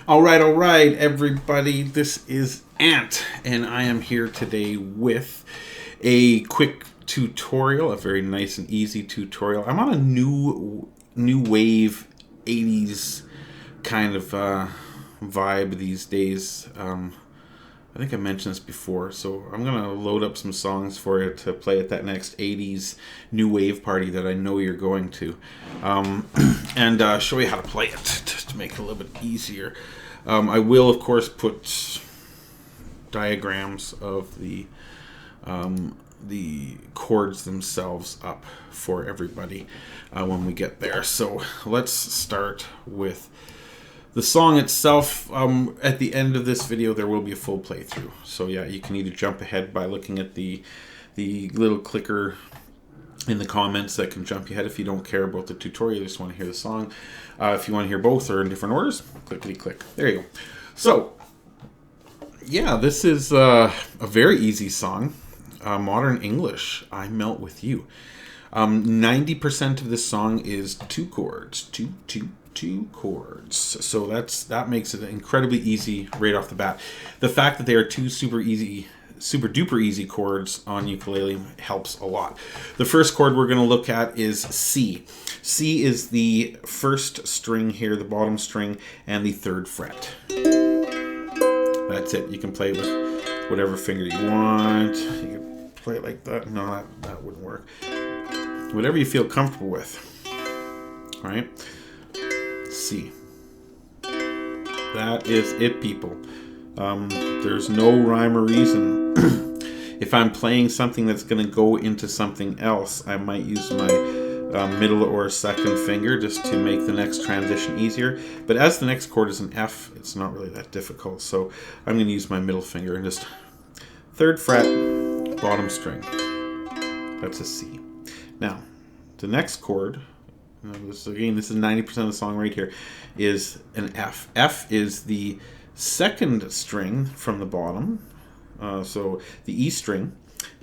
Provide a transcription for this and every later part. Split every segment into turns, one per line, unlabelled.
All right, everybody. This is Ant, and I am here today with a quick tutorial, a very nice and easy tutorial. I'm on a new wave 80s kind of vibe these days. I think I mentioned this before, so I'm going to load up some songs for you to play at that next 80s new wave party that I know you're going to, and show you how to play it just to make it a little bit easier. I will, of course, put diagrams of the chords themselves up for everybody when we get there. So let's start with the song itself. At the end of this video, there will be a full playthrough. So yeah, you can either jump ahead by looking at the little clicker in the comments that can jump you ahead if you don't care about the tutorial, you just want to hear the song. If you want to hear both or in different orders, clickety-click. There you go. So yeah, this is a very easy song. Modern English, I Melt With You. 90% of this song is two chords. Two chords. So that makes it incredibly easy right off the bat. The fact that they are two super duper easy chords on ukulele helps a lot. The first chord we're going to look at is C. C is the first string here, the bottom string, and the third fret. That's it. You can play it with whatever finger you want. You can play it like that. No, that wouldn't work. Whatever you feel comfortable with. All right. C. That is it, people. There's no rhyme or reason. If I'm playing something that's going to go into something else, I might use my middle or second finger just to make the next transition easier. But as the next chord is an F, it's not really that difficult. So I'm going to use my middle finger and just third fret, bottom string. That's a C. Now, the next chord, this is 90% of the song right here, is an F. F is the second string from the bottom, so the E string,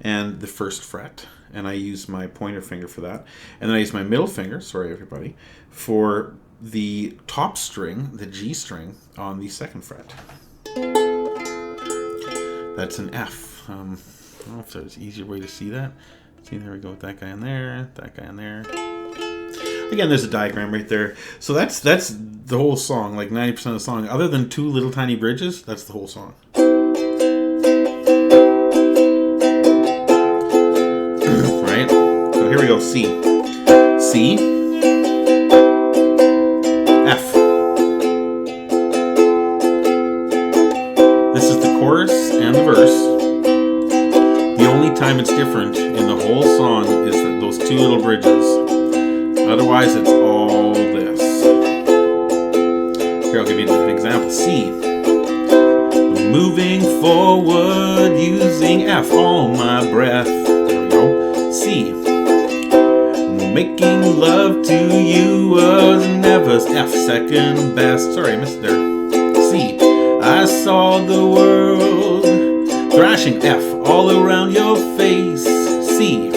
and the first fret. And I use my pointer finger for that. And then I use my middle finger, sorry everybody, for the top string, the G string, on the second fret. That's an F. I don't know if there's an easier way to see that. See, there we go with that guy in there, that guy in there. Again, there's a diagram right there. So that's the whole song, like 90% of the song. Other than two little tiny bridges, that's the whole song. Right? So here we go, C. C. F. This is the chorus and the verse. The only time it's different in the whole song is that those two little bridges. Otherwise, it's all this. Here, I'll give you an example. C. Moving forward using F, all my breath. There we go. C. Making love to you was never F, second best. Sorry, I missed it there. C. I saw the world thrashing F all around your face. C.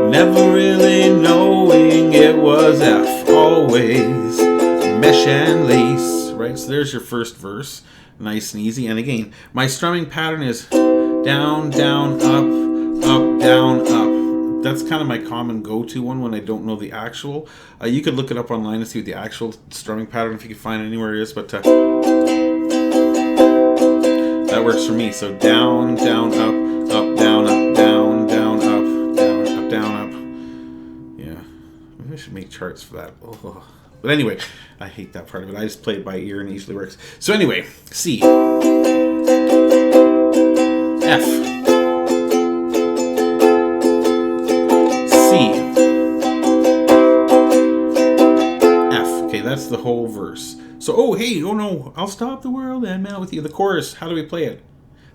Never really knowing it was F, always mesh and lace. Right, so there's your first verse, nice and easy. And again, my strumming pattern is down, down, up, up, down, up. That's kind of my common go-to one when I don't know the actual. You could look it up online and see what the actual strumming pattern, if you can find it anywhere, is. But that works for me. So down, down, up, up, down, up, down, down, up, down, up, down, up. Yeah, maybe I should make charts for that. Oh. But anyway, I hate that part of it. I just play it by ear and it usually works. So anyway, C. F. C. F. Okay, that's the whole verse. So, oh no, I'll stop the world and melt with you. The chorus, how do we play it?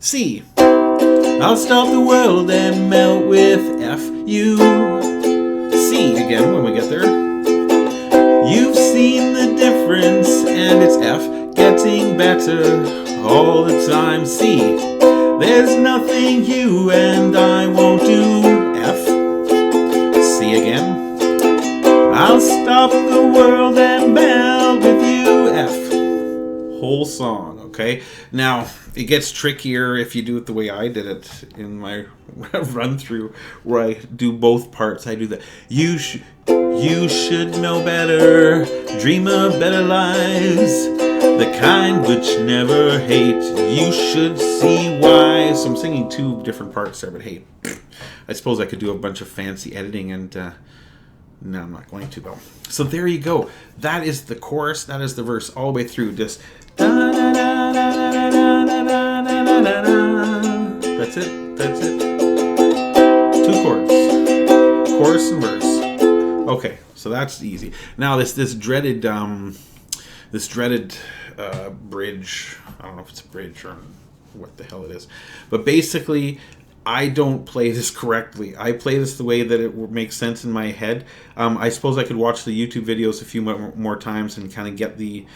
C. I'll stop the world and melt with F, you. C again when we get there. You've seen the difference and it's F, getting better all the time. C. There's nothing you and I won't do. F. C again. I'll stop the world and melt with you. F. whole song, okay? Now, it gets trickier if you do it the way I did it in my run through, where I do both parts. I do the you should know better, dream of better lives, the kind which never hate. You should see why. So I'm singing two different parts there, but hey, I suppose I could do a bunch of fancy editing, and no, I'm not going to though. So there you go. That is the chorus. That is the verse all the way through. Just that's it. That's it. Two chords, chorus and verse. Okay, so that's easy. Now this dreaded bridge. I don't know if it's a bridge or what the hell it is, but basically, I don't play this correctly. I play this the way that it makes sense in my head. I suppose I could watch the YouTube videos a few more times and kind of get the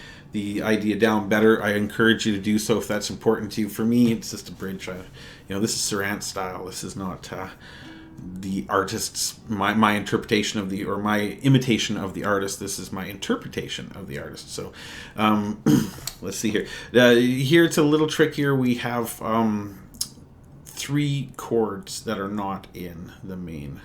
idea down better. I encourage you to do so if that's important to you. For me, it's just a bridge. This is Sirant style. This is not the artist's my interpretation of or my imitation of the artist. This is my interpretation of the artist. So let's see here. Here it's a little trickier. We have 3 chords that are not in the main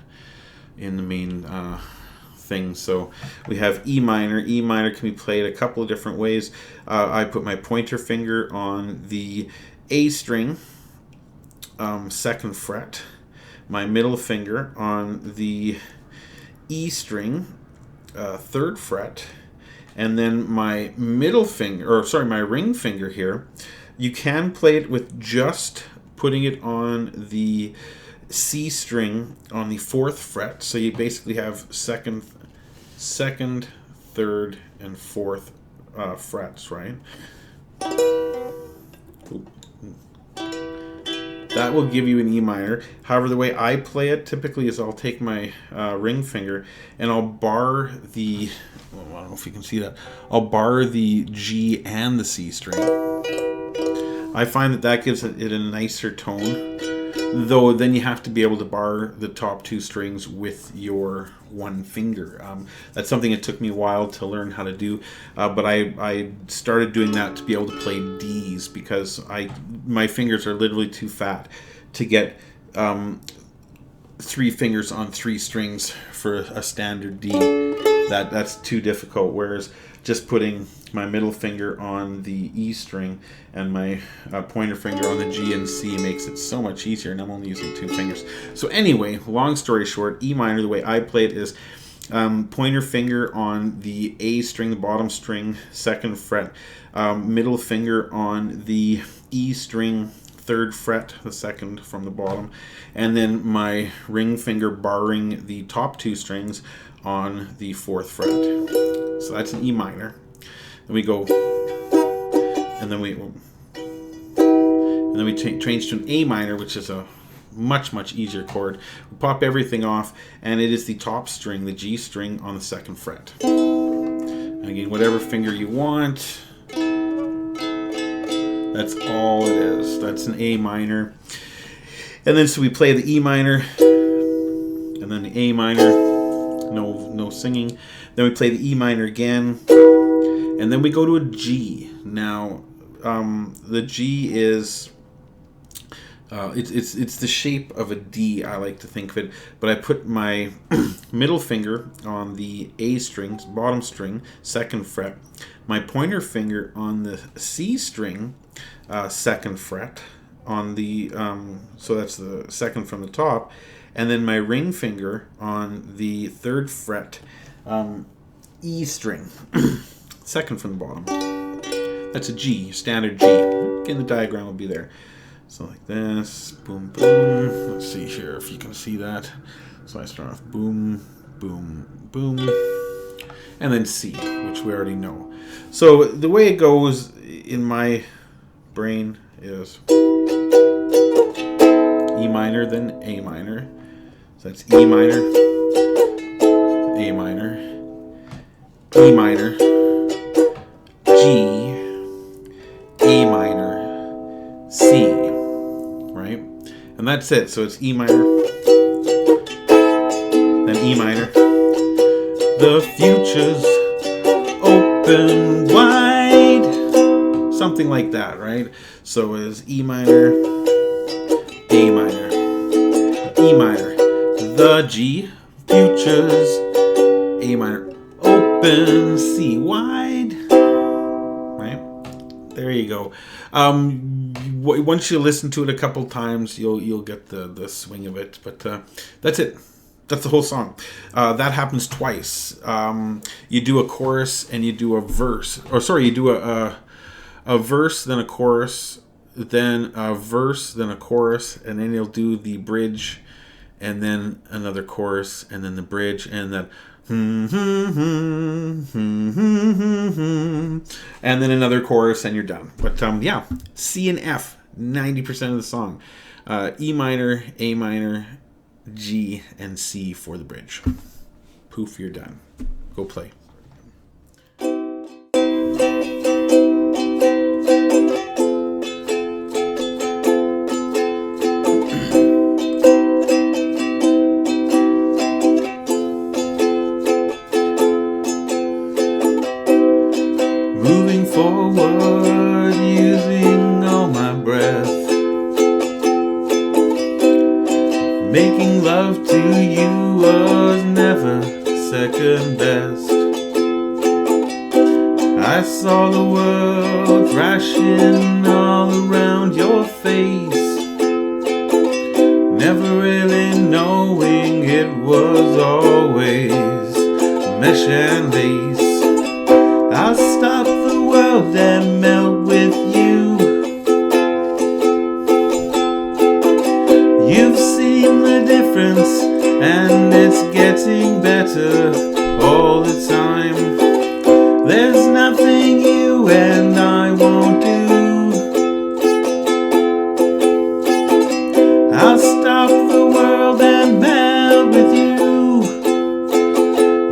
thing. So we have E minor. E minor can be played a couple of different ways. I put my pointer finger on the A string, 2nd fret, my middle finger on the E string, 3rd fret, and then my ring finger here. You can play it with just putting it on the C string on the 4th fret. So you basically have second, 3rd, and 4th frets, right? That will give you an E minor. However, the way I play it typically is I'll take my ring finger and I'll bar the, I don't know if you can see that, I'll bar the G and the C string. I find that gives it a nicer tone, though then you have to be able to bar the top 2 strings with your one finger. That's something it took me a while to learn how to do, but I started doing that to be able to play Ds, because my fingers are literally too fat to get 3 fingers on 3 strings for a standard D. That's too difficult, whereas just putting my middle finger on the E string and my pointer finger on the G and C makes it so much easier, and I'm only using 2 fingers. So anyway, long story short, E minor, the way I play it is pointer finger on the A string, the bottom string, 2nd fret, middle finger on the E string, 3rd fret, the 2nd from the bottom, and then my ring finger barring the top 2 strings on the 4th fret. So that's an E minor. Then we go, and then we change to an A minor, which is a much easier chord. We pop everything off, and it is the top string, the G string, on the 2nd fret. And again, whatever finger you want. That's all it is. That's an A minor. And then so we play the E minor, and then the A minor. No singing. Then we play the E minor again, and then we go to a G. Now, the G is it's the shape of a D, I like to think of it. But I put my middle finger on the A string, bottom string, 2nd fret. My pointer finger on the C string, 2nd fret, on the so that's the 2nd from the top. And then my ring finger on the 3rd fret, E string, 2nd from the bottom. That's a G, standard G. Again, the diagram will be there. So like this, boom, boom. Let's see here if you can see that. So I start off boom, boom, boom, and then C, which we already know. So the way it goes in my brain is E minor, then A minor. So that's E minor, A minor, E minor, G, A minor, C, right? And that's it. So it's E minor, then E minor. The future's open wide. something like that, right? So it's E minor, A minor, E minor, the G, futures, A minor, open, C wide, right? There you go. Once you listen to it a couple times, you'll get the swing of it. But that's it. That's the whole song. That happens twice. You do a chorus and you do a verse. Or sorry, you do a verse, then a chorus, then a verse, then a chorus, and then you'll do the bridge, and then another chorus, and then the bridge, and then and then another chorus, and you're done. But yeah, C and F, 90% of the song. E minor, A minor, G, and C for the bridge. Poof, you're done. Go play. Moving forward, using all my breath, making love to you was never second best. I saw the world crashing all around your face, never really knowing it was always mesh and lace. I'll stop the world and melt with you. You've seen the difference, and it's getting better all the time. There's nothing you and I won't do. I'll stop the world and melt with you.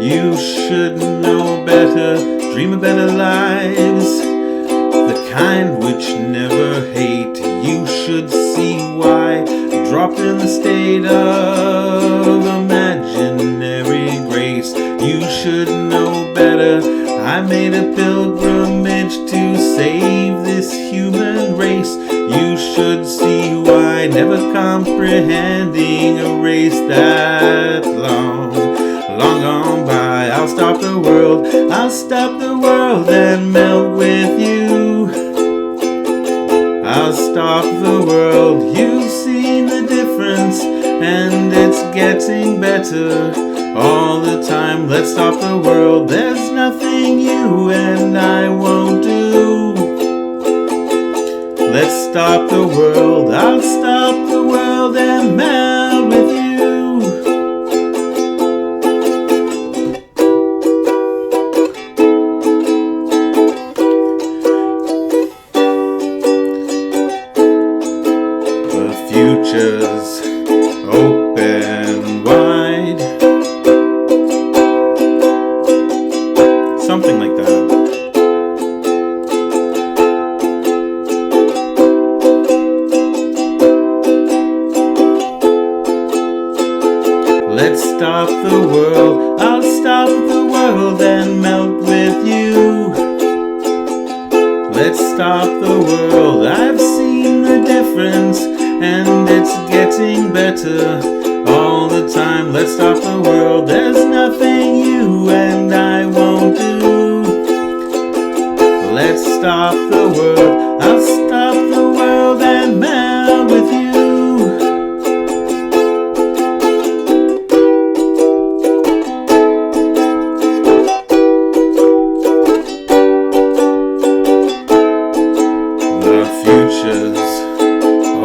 You should know better, dream of better lives, the kind which never hate. You should see why, dropped in the state of imaginary grace. You should know better, I made a pilgrimage to save this human race. You should see why, never comprehending a race that long gone by. I'll stop the world, I'll stop the world and melt with you. I'll stop the world, you've seen the difference, and it's getting better all the time. Let's stop the world, there's nothing you and I won't do. Let's stop the world, I'll stop the world and melt with you. Futures open wide, something like that. Let's stop the world, I'll stop the world and melt with you. Let's stop the world, I've seen the difference, and it's getting better all the time. Let's stop the world, there's nothing you and I won't do. Let's stop the world, I'll stop the world and melt with you. The future's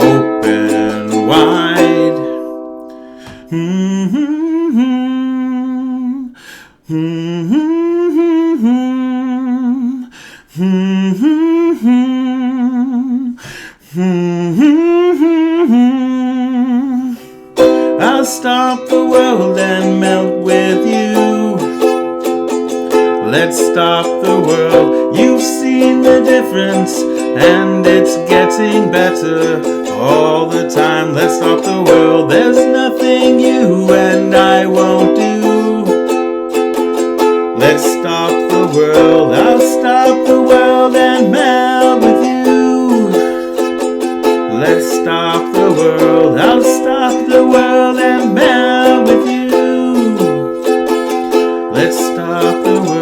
open wide. I'll stop the world and melt with you. Let's stop the world, you've seen the difference, and it's getting better all the time. Let's stop the world, there's nothing you and I won't do. Let's stop the world, I'll stop the world and melt with you. Let's stop the world. I'll stop the world and melt with you. Let's stop the world.